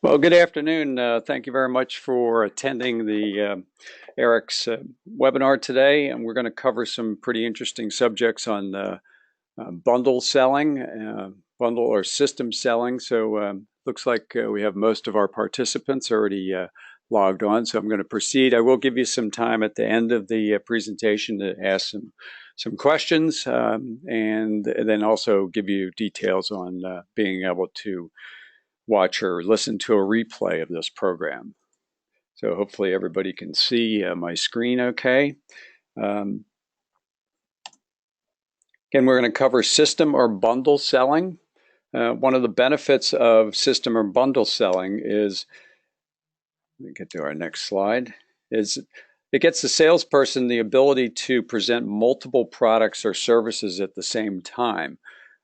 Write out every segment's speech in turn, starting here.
Well, good afternoon. Thank you very much for attending the Airx webinar today. And we're going to cover some pretty interesting subjects on bundle selling, bundle or system selling. So looks like we have most of our participants already logged on. So I'm going to proceed. I will give you some time at the end of the presentation to ask some questions and then also give you details on being able to watch or listen to a replay of this program. So hopefully everybody can see my screen okay. Again, we're going to cover system or bundle selling. One of the benefits of system or bundle selling is, let me get to our next slide, is it gets the salesperson the ability to present multiple products or services at the same time.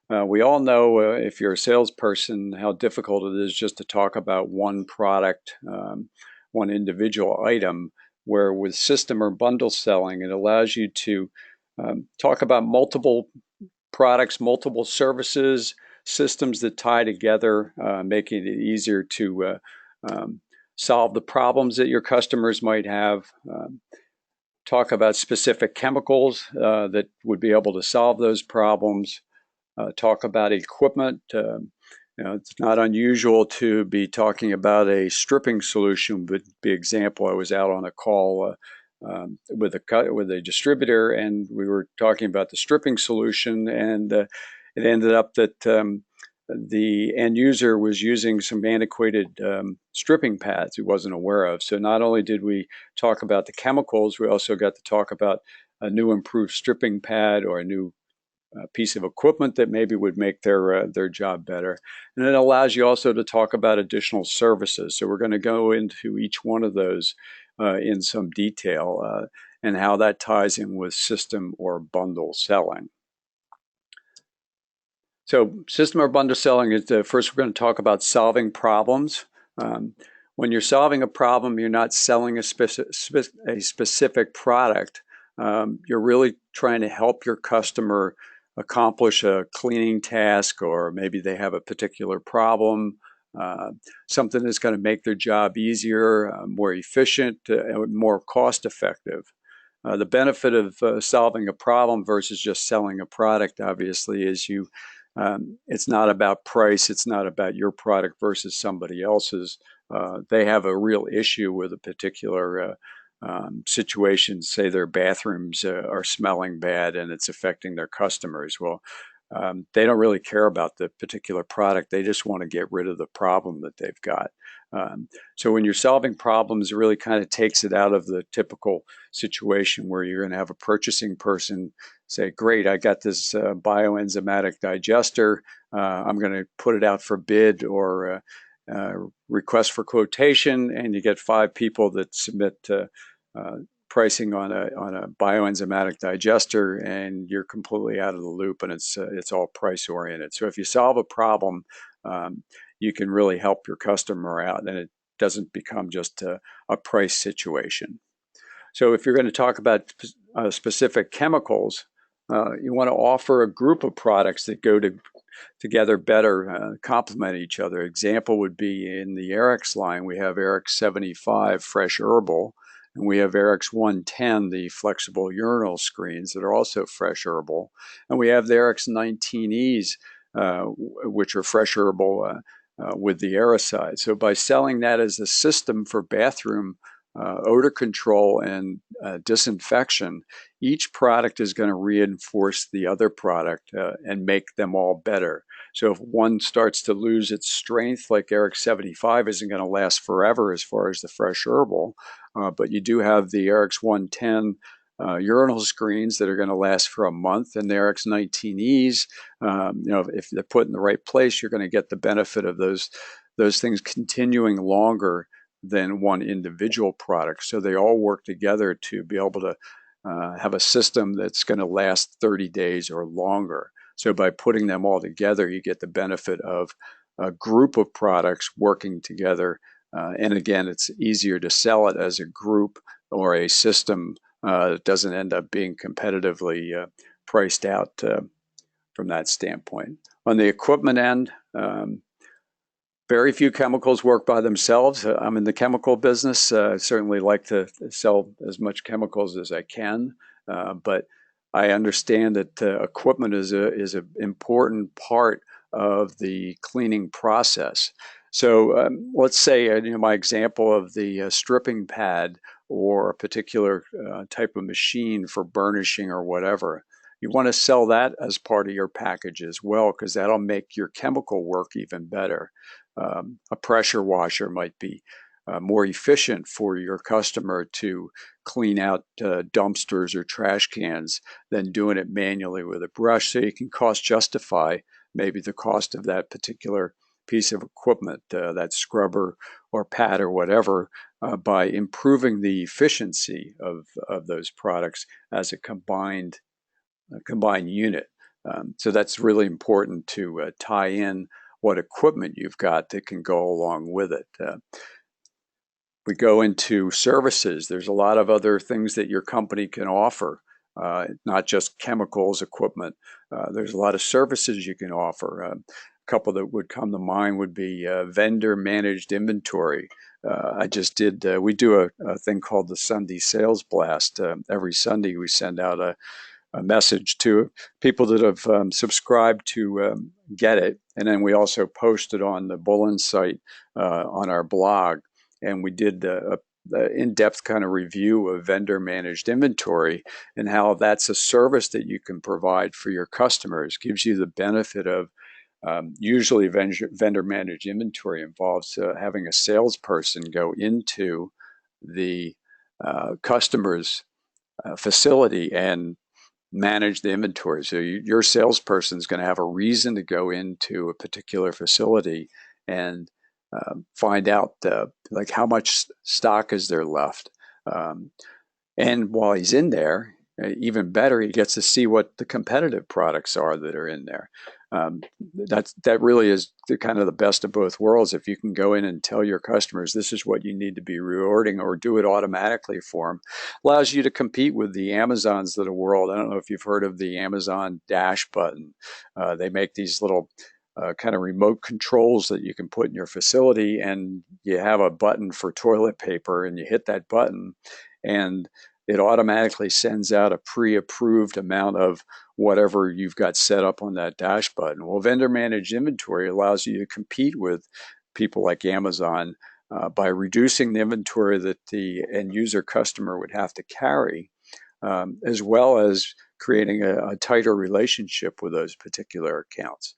We all know if you're a salesperson how difficult it is just to talk about one product, one individual item, where with system or bundle selling, it allows you to talk about multiple products, multiple services, systems that tie together, making it easier to solve the problems that your customers might have. Talk about specific chemicals that would be able to solve those problems. Talk about equipment. It's not unusual to be talking about a stripping solution. But the example, I was out on a call with a distributor, and we were talking about the stripping solution, and it ended up that the end user was using some antiquated stripping pads he wasn't aware of. So not only did we talk about the chemicals, we also got to talk about a new improved stripping pad or a new piece of equipment that maybe would make their job better. And it allows you also to talk about additional services. So we're going to go into each one of those in some detail and how that ties in with system or bundle selling. So system or bundle selling is first we're going to talk about solving problems. When you're solving a problem, you're not selling a specific product. You're really trying to help your customer accomplish a cleaning task, or maybe they have a particular problem, something that's going to make their job easier, more efficient, more cost effective. The benefit of solving a problem versus just selling a product, obviously, is it's not about price. It's not about your product versus somebody else's. They have a real issue with a particular situation. Say their bathrooms are smelling bad and it's affecting their customers. Well, they don't really care about the particular product. They just want to get rid of the problem that they've got. So when you're solving problems, it really kind of takes it out of the typical situation where you're going to have a purchasing person say, great, I got this bioenzymatic digester. I'm going to put it out for bid or request for quotation, and you get 5 people that submit pricing on a bioenzymatic digester, and you're completely out of the loop, and it's all price oriented. So if you solve a problem, you can really help your customer out, and it doesn't become just a price situation. So if you're going to talk about specific chemicals, you want to offer a group of products that go together better, complement each other. Example would be in the Airx line, we have Airx 75 fresh herbal, and we have Airx 110, the flexible urinal screens that are also fresh herbal, and we have the Airx 19Es, which are fresh herbal with the Aericide. So by selling that as a system for bathroom odor control and disinfection, each product is going to reinforce the other product and make them all better. So if one starts to lose its strength, like Airx 75 isn't going to last forever as far as the fresh herbal, but you do have the Airx 110 urinal screens that are going to last for a month, and the Airx 19Es, if they're put in the right place, you're going to get the benefit of those things continuing longer than one individual product. So they all work together to be able to have a system that's going to last 30 days or longer. So by putting them all together, you get the benefit of a group of products working together. And again, it's easier to sell it as a group or a system that doesn't end up being competitively priced out from that standpoint. On the equipment end, Very few chemicals work by themselves. I'm in the chemical business. I certainly like to sell as much chemicals as I can, but I understand that equipment is an important part of the cleaning process. So let's say, my example of the stripping pad or a particular type of machine for burnishing or whatever. You want to sell that as part of your package as well, because that'll make your chemical work even better. A pressure washer might be more efficient for your customer to clean out dumpsters or trash cans than doing it manually with a brush. So you can cost justify maybe the cost of that particular piece of equipment, that scrubber or pad or whatever, by improving the efficiency of those products as a combined unit. So that's really important to tie in what equipment you've got that can go along with it. We go into services. There's a lot of other things that your company can offer, not just chemicals, equipment. There's a lot of services you can offer. A couple that would come to mind would be vendor managed inventory. We do a thing called the Sunday Sales Blast. Every Sunday we send out a message to people that have subscribed to get it. And then we also posted on the Bullen site on our blog. And we did a in-depth kind of review of vendor managed inventory and how that's a service that you can provide for your customers. Gives you the benefit of usually vendor managed inventory involves having a salesperson go into the customer's facility and manage the inventory. So your salesperson is going to have a reason to go into a particular facility and find out like how much stock is there left. Um, and while he's in there, even better, he gets to see what the competitive products are that are in there. That really is kind of the best of both worlds. If you can go in and tell your customers this is what you need to be reordering or do it automatically for them, allows you to compete with the Amazons of the world. I don't know if you've heard of the Amazon Dash button. They make these little kind of remote controls that you can put in your facility, and you have a button for toilet paper, and you hit that button, and it automatically sends out a pre-approved amount of whatever you've got set up on that dash button. Well, vendor managed inventory allows you to compete with people like Amazon by reducing the inventory that the end user customer would have to carry, as well as creating a tighter relationship with those particular accounts.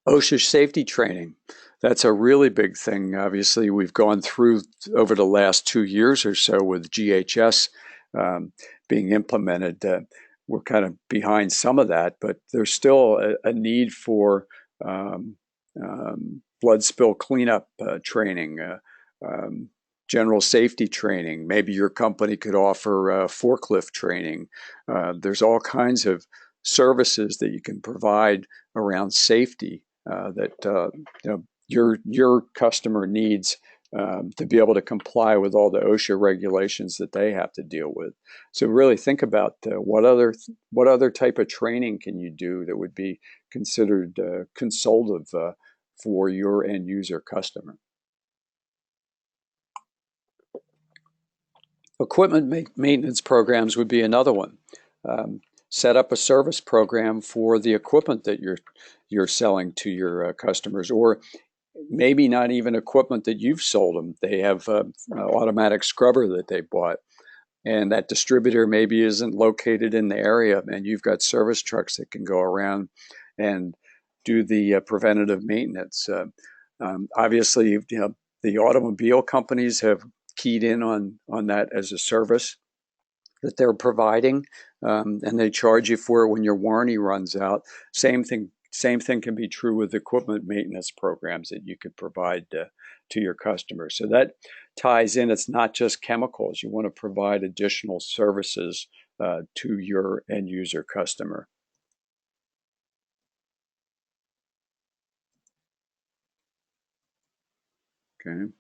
OSHA safety training. That's a really big thing. Obviously, we've gone through over the last 2 years or so with GHS being implemented. We're kind of behind some of that, but there's still a need for blood spill cleanup training, general safety training. Maybe your company could offer forklift training. There's all kinds of services that you can provide around safety that your customer needs to be able to comply with all the OSHA regulations that they have to deal with. So really think about what other type of training can you do that would be considered consultative for your end user customer. Equipment maintenance programs would be another one. Set up a service program for the equipment that you're selling to your customers, or maybe not even equipment that you've sold them. They have an automatic scrubber that they bought, and that distributor maybe isn't located in the area, and you've got service trucks that can go around and do the preventative maintenance. Obviously, the automobile companies have keyed in on that as a service that they're providing, and they charge you for it when your warranty runs out. Same thing can be true with equipment maintenance programs that you could provide to your customers. So that ties in. It's not just chemicals. You want to provide additional services to your end user customer. Okay.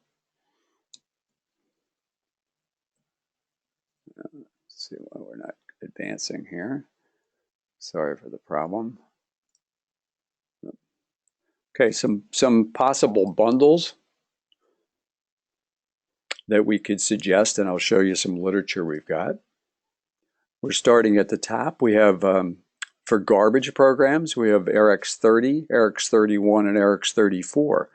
Let's see why we're not advancing here. Sorry for the problem. Okay, some possible bundles that we could suggest, and I'll show you some literature we've got. We're starting at the top. We have, for garbage programs, we have Airx 30, Airx 31, and Airx 34.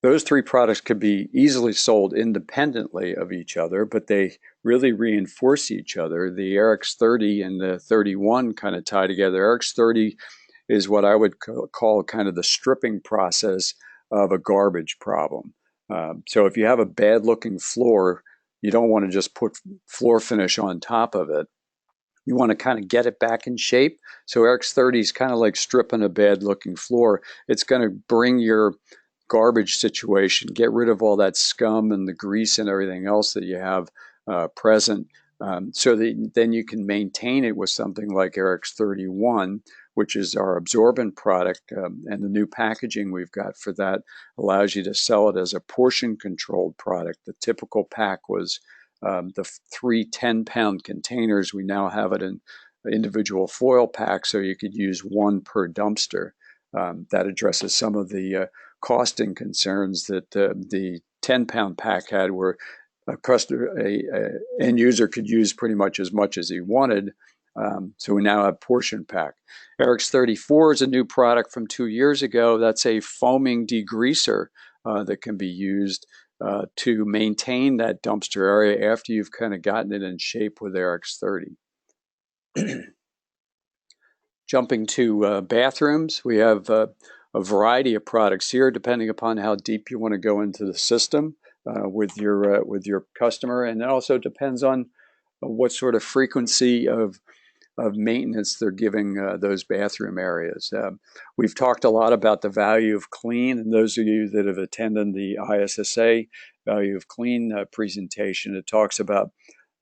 Those three products could be easily sold independently of each other, but they really reinforce each other. The Airx 30 and the 31 kind of tie together. Airx 30 is what I would call kind of the stripping process of a garbage problem. So if you have a bad looking floor, you don't want to just put floor finish on top of it. You want to kind of get it back in shape. So Airx 30 is kind of like stripping a bad looking floor. It's going to bring your garbage situation, get rid of all that scum and the grease and everything else that you have present, so that then you can maintain it with something like Airx 31, which is our absorbent product, and the new packaging we've got for that allows you to sell it as a portion controlled product. The typical pack was the 3 10-pound containers. We now have it in individual foil packs, so you could use one per dumpster. That addresses some of the costing concerns that the 10-pound pack had, where a customer, a end user could use pretty much as he wanted. So we now have portion pack. Airx 34 is a new product from 2 years ago. That's a foaming degreaser that can be used to maintain that dumpster area after you've kind of gotten it in shape with Airx 30. Jumping to bathrooms, we have a variety of products here, depending upon how deep you want to go into the system with your customer, and it also depends on what sort of frequency of maintenance they're giving those bathroom areas. We've talked a lot about the value of clean, and those of you that have attended the ISSA value of clean presentation, it talks about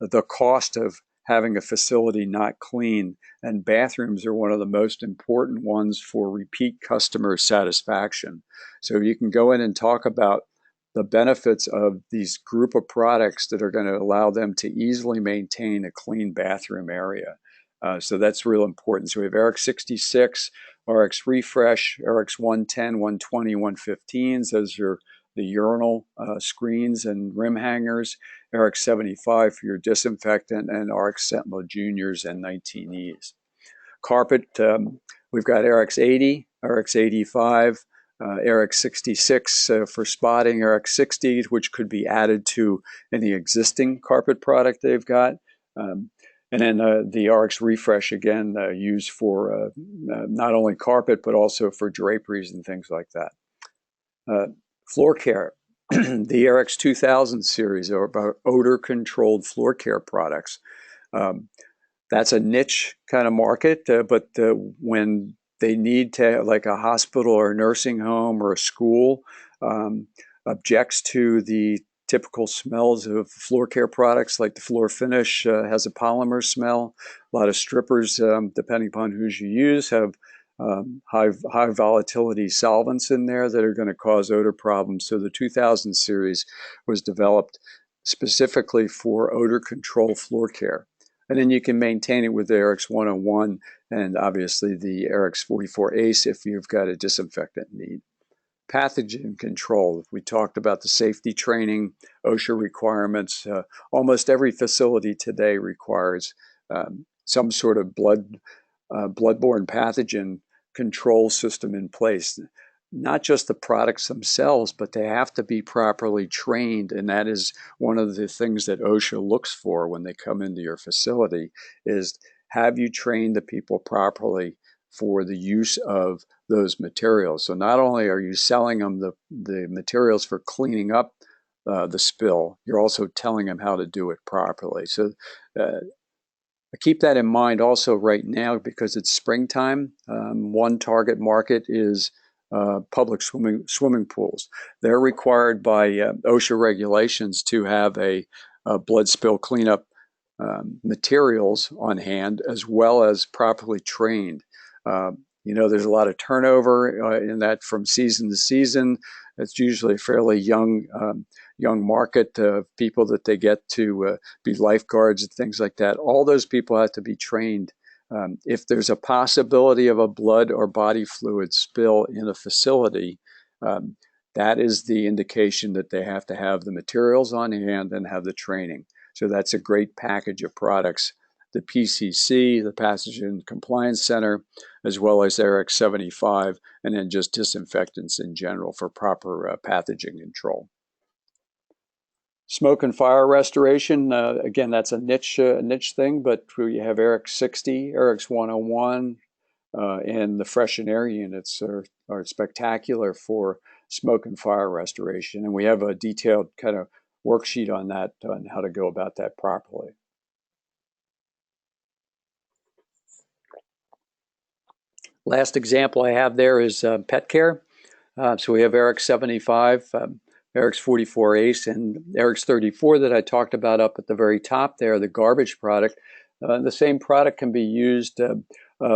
the cost of having a facility not clean, and bathrooms are one of the most important ones for repeat customer satisfaction. So you can go in and talk about the benefits of these group of products that are going to allow them to easily maintain a clean bathroom area. So that's real important. So we have Airx 66, Airx Refresh, Airx 110, 120, 115s. Those are the urinal screens and rim hangers. Airx 75 for your disinfectant, and Airx Sentinel Juniors and 19Es. Carpet, we've got Airx 80, Airx 85, Airx 66 for spotting, Airx 60, which could be added to any existing carpet product they've got. And then the Airx Refresh, again, used for not only carpet, but also for draperies and things like that. Floor care. The Airx 2000 series are about odor-controlled floor care products. That's a niche kind of market, but when they need to, like a hospital or a nursing home or a school, objects to the typical smells of floor care products, like the floor finish has a polymer smell. A lot of strippers, depending upon whose you use, have high volatility solvents in there that are going to cause odor problems. So the 2000 series was developed specifically for odor control floor care. And then you can maintain it with the Airx 101 and obviously the Airx 44 Ace if you've got a disinfectant need. Pathogen control. We talked about the safety training, OSHA requirements. Almost every facility today requires some sort of bloodborne pathogen control system in place. Not just the products themselves, but they have to be properly trained, and that is one of the things that OSHA looks for when they come into your facility, is have you trained the people properly for the use of those materials. So not only are you selling them the materials for cleaning up the spill, you're also telling them how to do it properly. So keep that in mind also right now, because it's springtime. One target market is public swimming pools. They're required by OSHA regulations to have a blood spill cleanup materials on hand, as well as properly trained. There's a lot of turnover in that from season to season. It's usually a fairly young market of people that they get to be lifeguards and things like that. All those people have to be trained If there's a possibility of a blood or body fluid spill in a facility, um, that is the indication that they have to have the materials on hand and have the training. So that's a great package of products. The PCC, the Pathogen Compliance Center, as well as Airx 75, and then just disinfectants in general for proper pathogen control. Smoke and fire restoration, again, that's a niche thing, but you have Airx 60, Airx 101, and the fresh and air units are spectacular for smoke and fire restoration. And we have a detailed kind of worksheet on that, on how to go about that properly. Last example I have there is pet care. So we have Airx 75, Airx 44 Ace, and Airx 34 that I talked about up at the very top there, the garbage product. The same product can be used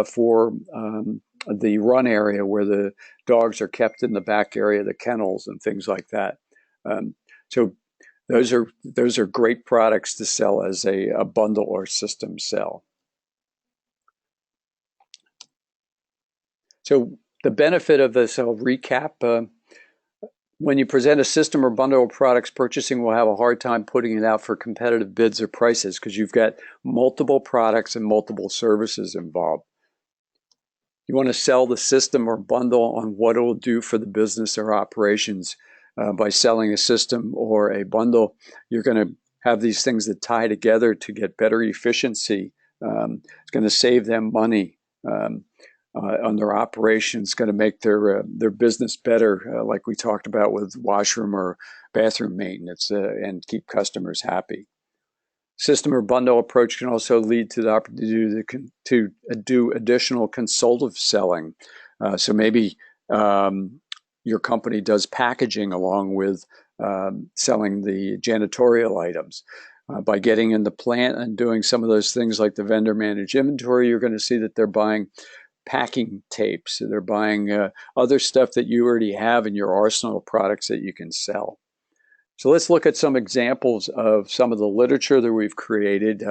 for the run area where the dogs are kept in the back area, the kennels and things like that. So those are great products to sell as a bundle or system sell. So the benefit of this, I'll recap. When you present a system or bundle of products, purchasing will have a hard time putting it out for competitive bids or prices because you've got multiple products and multiple services involved. You want to sell the system or bundle on what it will do for the business or operations. By selling a system or a bundle, you're going to have these things that tie together to get better efficiency. It's going to save them money. On their operations, going to make their business better, like we talked about with washroom or bathroom maintenance, and keep customers happy. System or bundle approach can also lead to the opportunity to do additional consultative selling. So maybe your company does packaging along with selling the janitorial items. By getting in the plant and doing some of those things like the vendor managed inventory, you're going to see that they're buying packing tapes. They're buying other stuff that you already have in your arsenal of products that you can sell. So let's look at some examples of some of the literature that we've created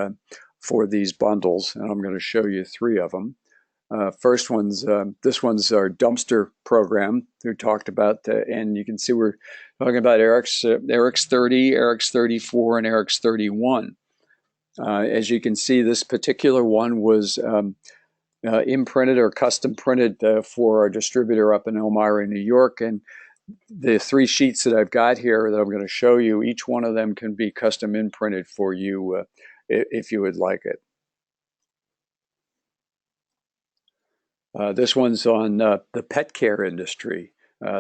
for these bundles, and I'm going to show you 3 of them. First one's, this one's our dumpster program we talked about, and you can see we're talking about Airx 30, Airx 34, and Airx 31. As you can see, this particular one was imprinted or custom printed for our distributor up in Elmira, New York. And the 3 sheets that I've got here that I'm going to show you, each one of them can be custom imprinted for you if you would like it. This one's on the pet care industry.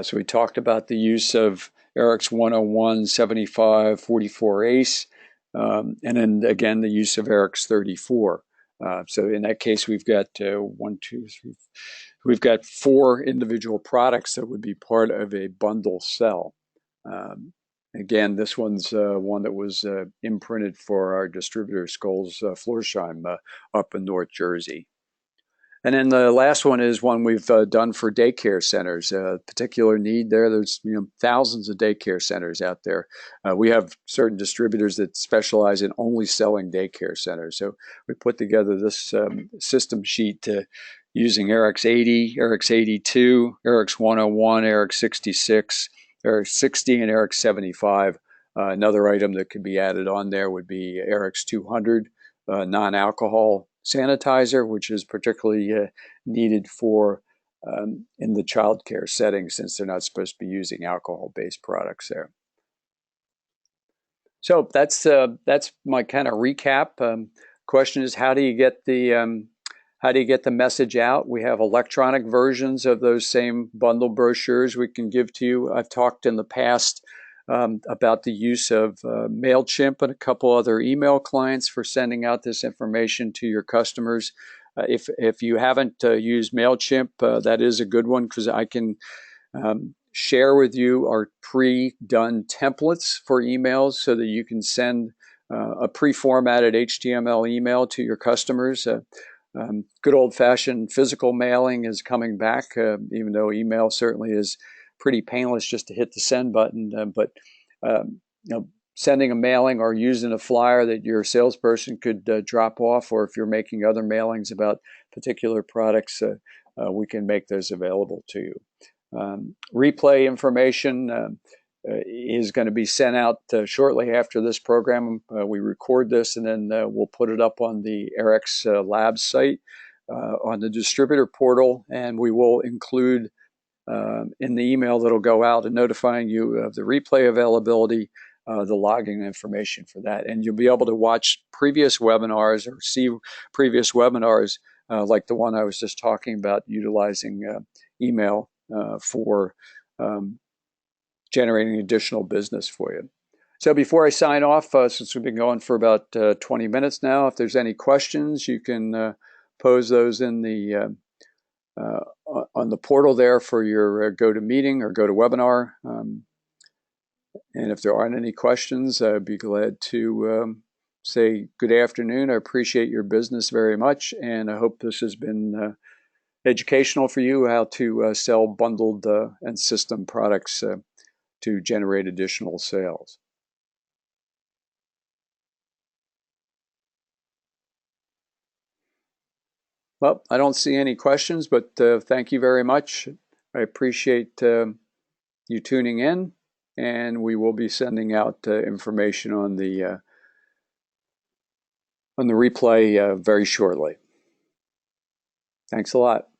So we talked about the use of Airx 101, 75, 44 Ace, and then again the use of Airx 34. So in that case, we've got 1, 2, 3. We've got 4 individual products that would be part of a bundle sell. Again, this one's one that was imprinted for our distributor, Scholl's Florsheim, up in North Jersey. And then the last one is one we've done for daycare centers. Particular need there. There's thousands of daycare centers out there. We have certain distributors that specialize in only selling daycare centers. So we put together this system sheet using Airx 80, Airx 82, Airx 101, Airx 66, Airx 60, and Airx 75. Another item that could be added on there would be Airx 200, non-alcohol sanitizer, which is particularly needed for in the child care setting, since they're not supposed to be using alcohol-based products there. So that's my kind of recap. Question is, how do you get the message out? We have electronic versions of those same bundle brochures we can give to you. I've talked in the past about the use of MailChimp and a couple other email clients for sending out this information to your customers. If you haven't used MailChimp, that is a good one, because I can share with you our pre-done templates for emails so that you can send a pre-formatted HTML email to your customers. Good old-fashioned physical mailing is coming back, even though email certainly is pretty painless just to hit the send button. But sending a mailing or using a flyer that your salesperson could drop off, or if you're making other mailings about particular products, we can make those available to you. Replay information is going to be sent out shortly after this program. We record this and then we'll put it up on the Airx Labs site on the distributor portal, and we will include in the email that'll go out and notifying you of the replay availability, the login information for that. And you'll be able to watch previous webinars or see previous webinars like the one I was just talking about, utilizing email for generating additional business for you. So before I sign off, since we've been going for about 20 minutes now, if there's any questions, you can pose those in the on the portal there for your GoToMeeting or GoToWebinar. And if there aren't any questions, I'd be glad to say good afternoon. I appreciate your business very much, and I hope this has been educational for you, how to sell bundled and system products to generate additional sales. Well, I don't see any questions, but thank you very much. I appreciate you tuning in, and we will be sending out information on the replay very shortly. Thanks a lot.